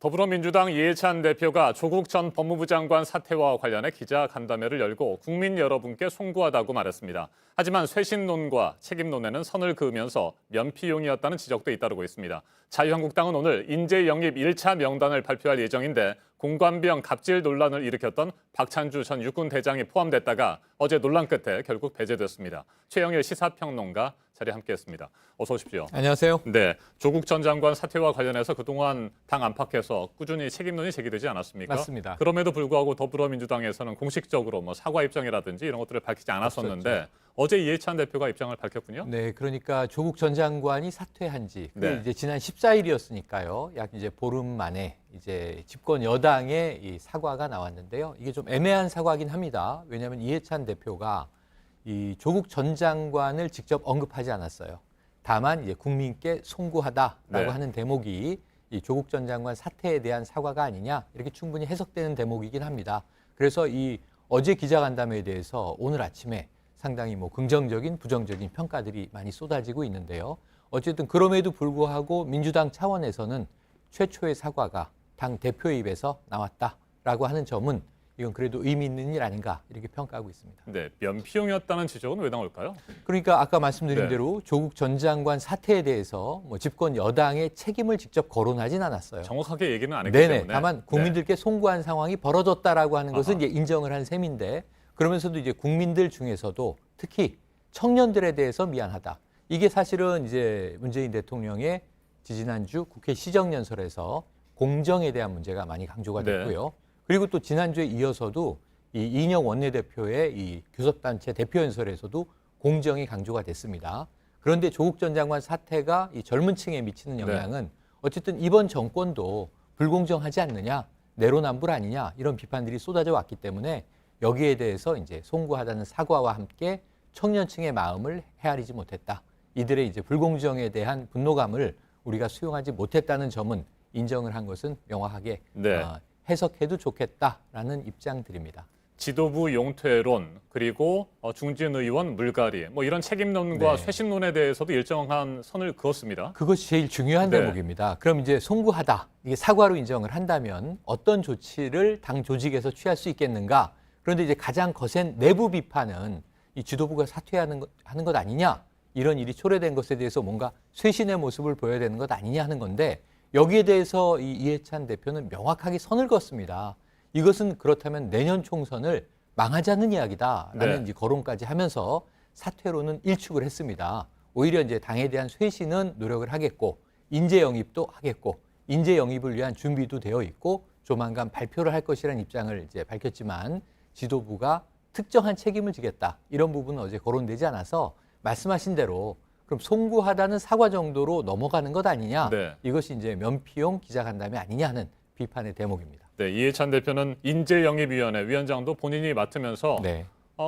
더불어민주당 이해찬 대표가 조국 전 법무부 장관 사퇴와 관련해 기자간담회를 열고 국민 여러분께 송구하다고 말했습니다. 하지만 쇄신론과 책임론에는 선을 그으면서 면피용이었다는 지적도 잇따르고 있습니다. 자유한국당은 오늘 인재 영입 1차 명단을 발표할 예정인데 공관비형 갑질 논란을 일으켰던 박찬주 전 육군 대장이 포함됐다가 어제 논란 끝에 결국 배제됐습니다. 최영일 시사평론가 자리에 함께했습니다. 어서 오십시오. 안녕하세요. 네, 조국 전 장관 사퇴와 관련해서 그동안 당 안팎에서 꾸준히 책임론이 제기되지 않았습니까? 맞습니다. 그럼에도 불구하고 더불어민주당에서는 공식적으로 사과 입장이라든지 이런 것들을 밝히지 않았었는데 없었죠. 어제 이해찬 대표가 입장을 밝혔군요. 네, 그러니까 조국 전 장관이 사퇴한 지 네. 이제 지난 14일이었으니까요. 약 이제 보름 만에 이제 집권 여당의 이 사과가 나왔는데요. 이게 좀 애매한 사과긴 합니다. 왜냐하면 이해찬 대표가 이 조국 전 장관을 직접 언급하지 않았어요. 다만 이제 국민께 송구하다라고 네. 하는 대목이 이 조국 전 장관 사퇴에 대한 사과가 아니냐 이렇게 충분히 해석되는 대목이긴 합니다. 그래서 이 어제 기자간담회에 대해서 오늘 아침에 상당히 긍정적인 부정적인 평가들이 많이 쏟아지고 있는데요. 어쨌든 그럼에도 불구하고 민주당 차원에서는 최초의 사과가 당 대표의 입에서 나왔다라고 하는 점은 이건 그래도 의미 있는 일 아닌가 이렇게 평가하고 있습니다. 네, 면피용이었다는 지적은 왜 나올까요? 그러니까 아까 말씀드린 네. 대로 조국 전 장관 사퇴에 대해서 집권 여당의 책임을 직접 거론하진 않았어요. 정확하게 얘기는 안 했기 네네. 때문에. 다만 국민들께 송구한 상황이 벌어졌다라고 하는 것은 아하. 이제 인정을 한 셈인데 그러면서도 이제 국민들 중에서도 특히 청년들에 대해서 미안하다. 이게 사실은 이제 문재인 대통령의 지지난주 국회 시정연설에서 공정에 대한 문제가 많이 강조가 됐고요. 네. 그리고 또 지난주에 이어서도 이 이인영 원내대표의 이 교섭단체 대표연설에서도 공정이 강조가 됐습니다. 그런데 조국 전 장관 사태가 이 젊은 층에 미치는 영향은 어쨌든 이번 정권도 불공정하지 않느냐, 내로남불 아니냐 이런 비판들이 쏟아져 왔기 때문에 여기에 대해서 이제 송구하다는 사과와 함께 청년층의 마음을 헤아리지 못했다. 이들의 이제 불공정에 대한 분노감을 우리가 수용하지 못했다는 점은 인정을 한 것은 명확하게 네. 해석해도 좋겠다라는 입장들입니다. 지도부 용퇴론 그리고 중진 의원 물갈이 이런 책임론과 네. 쇄신론에 대해서도 일정한 선을 그었습니다. 그것이 제일 중요한 네. 대목입니다. 그럼 이제 송구하다, 이게 사과로 인정을 한다면 어떤 조치를 당 조직에서 취할 수 있겠는가? 그런데 이제 가장 거센 내부 비판은 이 지도부가 사퇴하는 것 아니냐? 이런 일이 초래된 것에 대해서 뭔가 쇄신의 모습을 보여야 되는 것 아니냐 하는 건데 여기에 대해서 이 이해찬 대표는 명확하게 선을 그었습니다. 이것은 그렇다면 내년 총선을 망하자는 이야기다라는 네. 이제 거론까지 하면서 사퇴로는 일축을 했습니다. 오히려 이제 당에 대한 쇄신은 노력을 하겠고 인재 영입도 하겠고 인재 영입을 위한 준비도 되어 있고 조만간 발표를 할 것이라는 입장을 이제 밝혔지만 지도부가 특정한 책임을 지겠다 이런 부분은 어제 거론되지 않아서 말씀하신 대로 그럼 송구하다는 사과 정도로 넘어가는 것 아니냐? 네. 이것이 이제 면피용 기자간담회 아니냐 하는 비판의 대목입니다. 네, 이해찬 대표는 인재영입위원회 위원장도 본인이 맡으면서 네.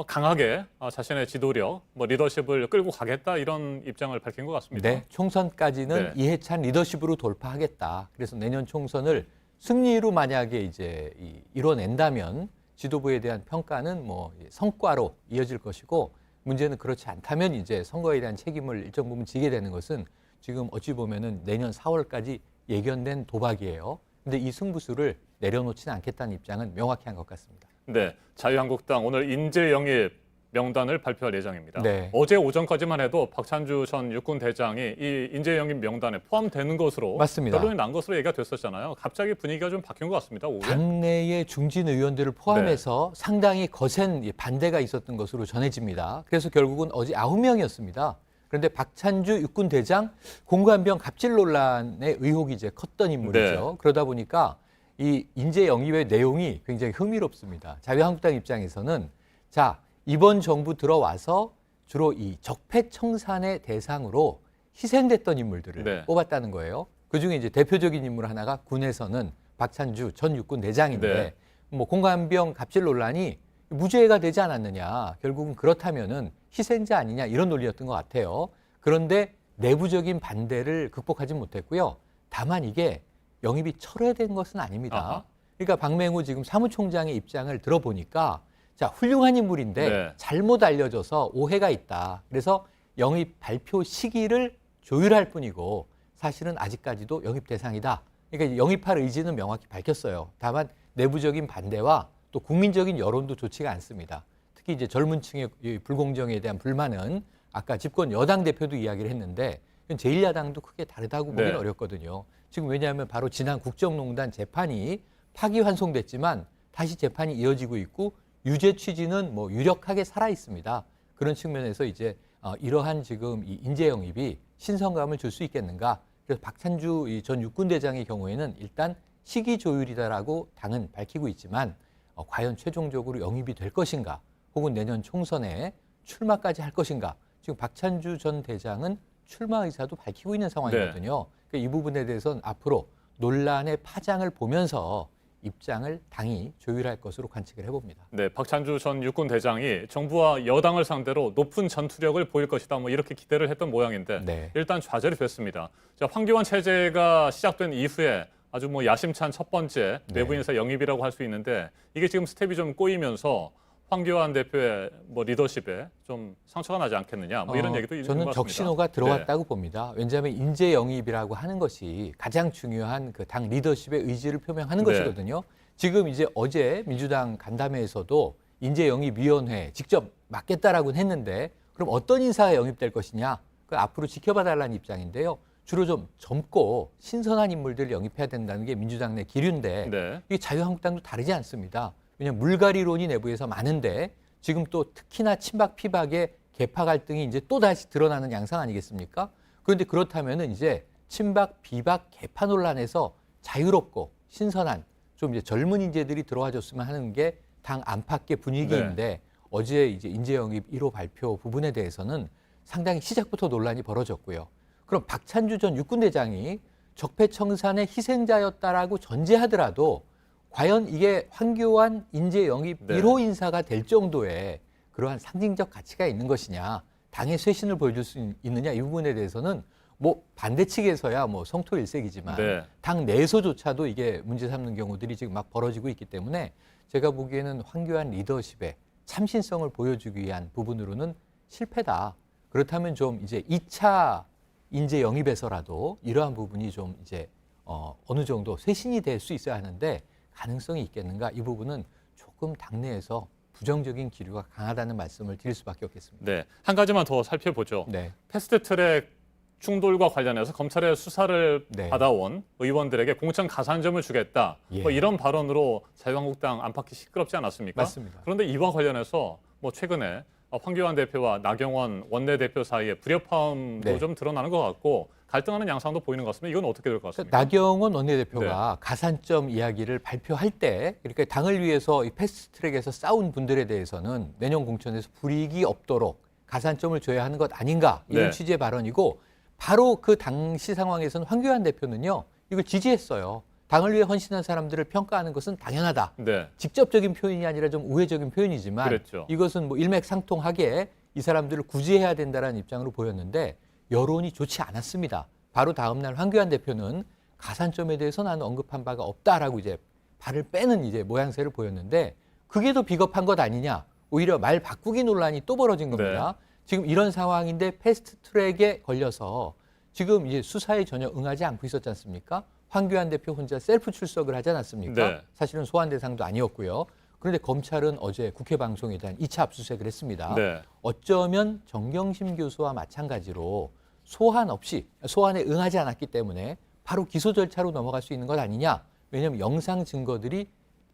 강하게 자신의 지도력, 리더십을 끌고 가겠다 이런 입장을 밝힌 것 같습니다. 네, 총선까지는 네. 이해찬 리더십으로 돌파하겠다. 그래서 내년 총선을 승리로 만약에 이제 이뤄낸다면 지도부에 대한 평가는 성과로 이어질 것이고 문제는 그렇지 않다면 이제 선거에 대한 책임을 일정 부분 지게 되는 것은 지금 어찌 보면은 내년 4월까지 예견된 도박이에요. 근데 이 승부수를 내려놓지는 않겠다는 입장은 명확히 한 것 같습니다. 네, 자유한국당 오늘 인재 영입 명단을 발표할 예정입니다. 네. 어제 오전까지만 해도 박찬주 전 육군 대장이 이 인재 영입 명단에 포함되는 것으로 맞습니다. 결론이 난 것으로 얘기가 됐었잖아요. 갑자기 분위기가 좀 바뀐 것 같습니다. 오후에. 당내의 중진 의원들을 포함해서 상당히 거센 반대가 있었던 것으로 전해집니다. 그래서 결국은 어제 9명이었습니다. 그런데 박찬주 육군 대장 공관병 갑질 논란의 의혹이 이제 컸던 인물이죠. 네. 그러다 보니까 이 인재 영입의 내용이 굉장히 흥미롭습니다. 자유한국당 입장에서는 자, 이번 정부 들어와서 주로 이 적폐청산의 대상으로 희생됐던 인물들을 네. 뽑았다는 거예요. 그중에 이제 대표적인 인물 하나가 군에서는 박찬주 전 육군 대장인데 공관병 갑질 논란이 무죄가 되지 않았느냐. 결국은 그렇다면은 희생자 아니냐 이런 논리였던 것 같아요. 그런데 내부적인 반대를 극복하지 못했고요. 다만 이게 영입이 철회된 것은 아닙니다. 아하. 그러니까 박맹호 지금 사무총장의 입장을 들어보니까 자, 훌륭한 인물인데 네. 잘못 알려져서 오해가 있다. 그래서 영입 발표 시기를 조율할 뿐이고 사실은 아직까지도 영입 대상이다. 그러니까 영입할 의지는 명확히 밝혔어요. 다만 내부적인 반대와 또 국민적인 여론도 좋지가 않습니다. 특히 이제 젊은 층의 이 불공정에 대한 불만은 아까 집권 여당 대표도 이야기를 했는데 제1야당도 크게 다르다고 보기는 네. 어렵거든요. 지금 왜냐하면 바로 지난 국정농단 재판이 파기환송됐지만 다시 재판이 이어지고 있고 유죄 취지는 뭐 유력하게 살아 있습니다. 그런 측면에서 이제 이러한 지금 이 인재 영입이 신선감을 줄 수 있겠는가? 그래서 박찬주 전 육군대장의 경우에는 일단 시기 조율이다라고 당은 밝히고 있지만 과연 최종적으로 영입이 될 것인가? 혹은 내년 총선에 출마까지 할 것인가? 지금 박찬주 전 대장은 출마 의사도 밝히고 있는 상황이거든요. 그러니까 이 부분에 대해서는 앞으로 논란의 파장을 보면서 입장을 당이 조율할 것으로 관측을 해봅니다. 네, 박찬주 전 육군 대장이 정부와 여당을 상대로 높은 전투력을 보일 것이다. 뭐 이렇게 기대를 했던 모양인데 네. 일단 좌절이 됐습니다. 자, 황교안 체제가 시작된 이후에 아주 뭐 야심찬 첫 번째 내부 인사 영입이라고 할 수 있는데 이게 지금 스텝이 좀 꼬이면서 황교안 대표의 뭐 리더십에 좀 상처가 나지 않겠느냐 뭐 이런 얘기도 있는 것 저는 같습니다. 적신호가 들어왔다고 봅니다. 왜냐하면 인재 영입이라고 하는 것이 가장 중요한 그 당 리더십의 의지를 표명하는 네. 것이거든요. 지금 이제 어제 민주당 간담회에서도 인재 영입위원회 직접 맡겠다라고는 했는데 그럼 어떤 인사가 영입될 것이냐? 그 앞으로 지켜봐달라는 입장인데요. 주로 좀 젊고 신선한 인물들을 영입해야 된다는 게 민주당 내 기류인데 네. 이게 자유한국당도 다르지 않습니다. 왜냐하면 물갈이론이 내부에서 많은데 지금 또 특히나 친박 피박의 계파 갈등이 이제 또 다시 드러나는 양상 아니겠습니까? 그런데 그렇다면은 이제 친박 비박 계파 논란에서 자유롭고 신선한 좀 이제 젊은 인재들이 들어와줬으면 하는 게 당 안팎의 분위기인데 어제 이제 인재 영입 1호 발표 부분에 대해서는 상당히 시작부터 논란이 벌어졌고요. 그럼 박찬주 전 육군대장이 적폐청산의 희생자였다라고 전제하더라도 과연 이게 황교안 인재 영입 1호 인사가 될 정도의 그러한 상징적 가치가 있는 것이냐, 당의 쇄신을 보여줄 수 있느냐 이 부분에 대해서는 뭐 반대 측에서야 뭐 성토일색이지만 당 내에서조차도 이게 문제 삼는 경우들이 지금 막 벌어지고 있기 때문에 제가 보기에는 황교안 리더십의 참신성을 보여주기 위한 부분으로는 실패다. 그렇다면 좀 이제 2차 인재 영입에서라도 이러한 부분이 좀 이제 어느 정도 쇄신이 될 수 있어야 하는데 가능성이 있겠는가? 이 부분은 조금 당내에서 부정적인 기류가 강하다는 말씀을 드릴 수밖에 없겠습니다. 네, 한 가지만 더 살펴보죠. 네. 패스트트랙 충돌과 관련해서 검찰의 수사를 네. 받아온 의원들에게 공천 가산점을 주겠다. 예. 뭐 이런 발언으로 자유한국당 안팎이 시끄럽지 않았습니까? 맞습니다. 그런데 이와 관련해서 뭐 최근에 황교안 대표와 나경원 원내대표 사이에 불협화음도 네. 좀 드러나는 것 같고 갈등하는 양상도 보이는 것 같습니다. 이건 어떻게 될 것 같습니까? 나경원 원내대표가 가산점 이야기를 발표할 때 그러니까 당을 위해서 이 패스트트랙에서 싸운 분들에 대해서는 내년 공천에서 불이익이 없도록 가산점을 줘야 하는 것 아닌가 이런 취지의 발언이고 바로 그 당시 상황에서는 황교안 대표는요. 이걸 지지했어요. 당을 위해 헌신한 사람들을 평가하는 것은 당연하다. 직접적인 표현이 아니라 좀 우회적인 표현이지만 그랬죠. 이것은 뭐 일맥상통하게 이 사람들을 구제해야 된다는 입장으로 보였는데 여론이 좋지 않았습니다. 바로 다음 날 황교안 대표는 가산점에 대해서 나는 언급한 바가 없다라고 이제 발을 빼는 이제 모양새를 보였는데 그게 더 비겁한 것 아니냐. 오히려 말 바꾸기 논란이 또 벌어진 겁니다. 지금 이런 상황인데 패스트트랙에 걸려서 지금 이제 수사에 전혀 응하지 않고 있었지 않습니까? 황교안 대표 혼자 셀프 출석을 하지 않았습니까? 사실은 소환 대상도 아니었고요. 그런데 검찰은 어제 국회 방송에 대한 2차 압수수색을 했습니다. 어쩌면 정경심 교수와 마찬가지로 소환에 응하지 않았기 때문에 바로 기소 절차로 넘어갈 수 있는 것 아니냐. 왜냐하면 영상 증거들이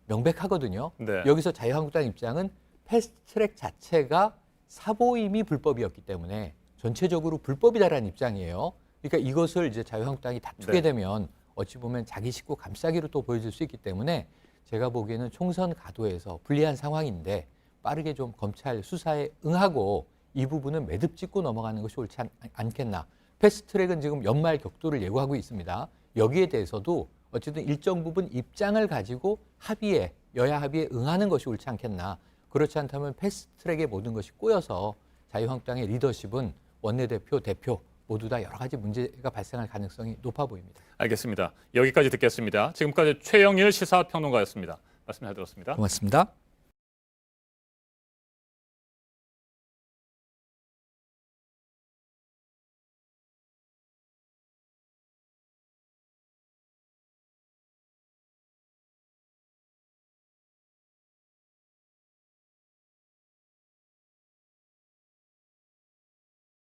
명백하거든요. 여기서 자유한국당 입장은 패스트트랙 자체가 사보임이 불법이었기 때문에 전체적으로 불법이다라는 입장이에요. 그러니까 이것을 이제 자유한국당이 다투게 되면 어찌 보면 자기 식구 감싸기로 또 보여질 수 있기 때문에 제가 보기에는 총선 가도에서 불리한 상황인데 빠르게 좀 검찰 수사에 응하고 이 부분은 매듭 짓고 넘어가는 것이 옳지 않겠나. 패스트트랙은 지금 연말 격도를 예고하고 있습니다. 여기에 대해서도 어쨌든 일정 부분 입장을 가지고 여야 합의에 응하는 것이 옳지 않겠나. 그렇지 않다면 패스트트랙의 모든 것이 꼬여서 자유한국당의 리더십은 원내대표, 대표 모두 다 여러 가지 문제가 발생할 가능성이 높아 보입니다. 알겠습니다. 여기까지 듣겠습니다. 지금까지 최영일 시사평론가였습니다. 말씀 잘 들었습니다. 고맙습니다.